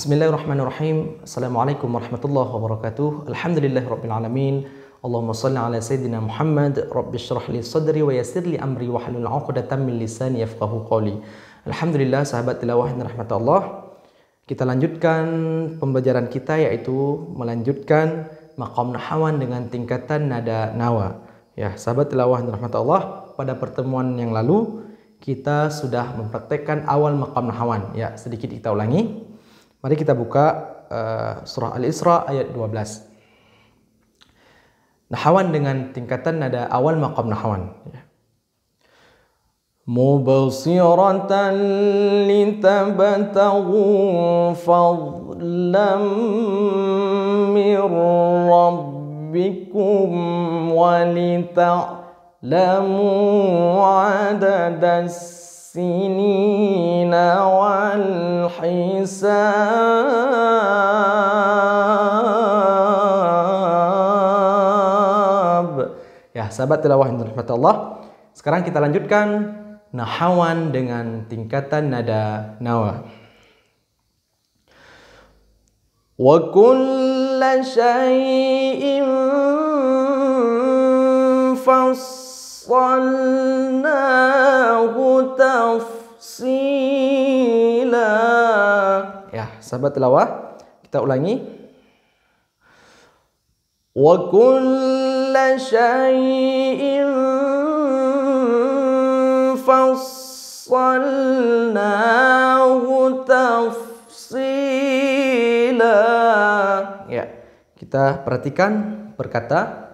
Bismillahirrahmanirrahim. Assalamualaikum warahmatullahi wabarakatuh. Alhamdulillahirabbil alamin. Allahumma shalli ala sayyidina Muhammad. Rabbi shrah li sadri wa yassir li amri wa hlul 'uqdatam min lisani yafqahu qawli. Alhamdulillah, sahabat tilawah dan rahmat Allah. Kita lanjutkan pembelajaran kita, yaitu melanjutkan maqam nahawan dengan tingkatan nada nawa. Ya, sahabat tilawah dan rahmat Allah, pada pertemuan yang lalu kita sudah mempraktekkan awal maqam nahawan. Ya, sedikit kita ulangi. Mari kita buka surah Al-Isra ayat 12. Nahawan dengan tingkatan nada awal maqam nahawan. Mubsiratan litabtaghu fadlan min rabbikum wa lita'lamu 'adadas sinina wal hisab. Ya, sahabat tilawah yang dirahmati Allah, sekarang kita lanjutkan nahawan dengan tingkatan nada nawa. Wa kulla syai'in fassalnahu tafsila. Ya, sahabat tilawah, kita ulangi. Wa kulla syai'in fassalnahu tafsila. Ya, kita perhatikan perkata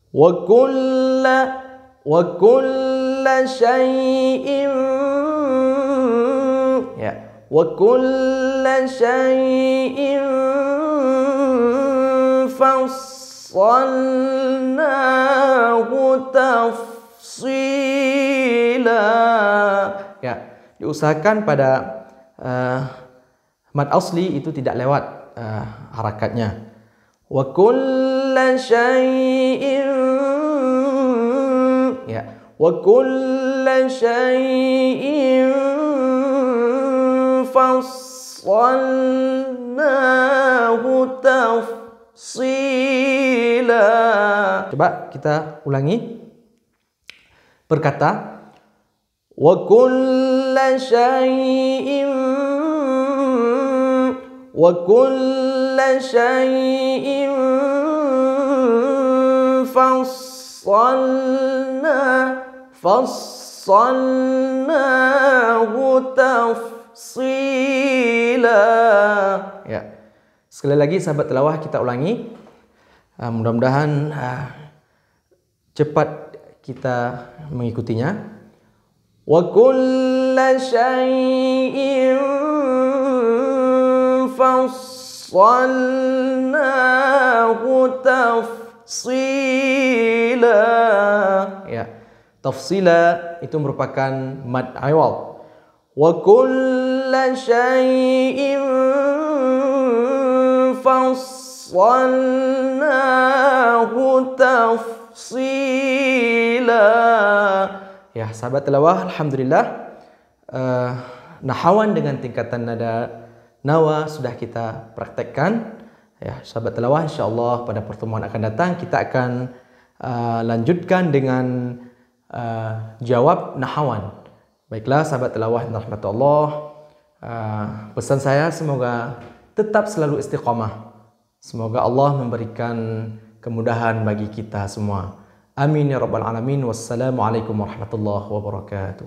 wa kulla syai'in. Ya, wa kulla syai'in fassalnahu tafsila. Ya, diusahakan pada mad asli itu tidak lewat harakatnya. Wa kulla syai'in. Ya, wa kulla syai'in fassalnahu tafsila. Coba kita ulangi perkata wa kulla syai'in, wa kulla syai'in fassalnahu tafsila. Ya, sekali lagi sahabat tilawah, kita ulangi. Mudah-mudahan cepat kita mengikutinya. Wa kulla syai'in fassalnahu tafsila. Ya, tafsila itu merupakan mad awal. Wa kulla syai'in fassalnahu tafsila. Ya, sahabat tilawah, alhamdulillah, nahawan dengan tingkatan nada nawa sudah kita praktekkan. Ya, sahabat tilawah, insyaallah pada pertemuan akan datang kita akan lanjutkan dengan jawab nahawan. Baiklah sahabat tilawah yang dirahmati Allah, pesan saya semoga tetap selalu istiqamah. Semoga Allah memberikan kemudahan bagi kita semua. Amin ya rabbal alamin. Wassalamualaikum warahmatullahi wabarakatuh.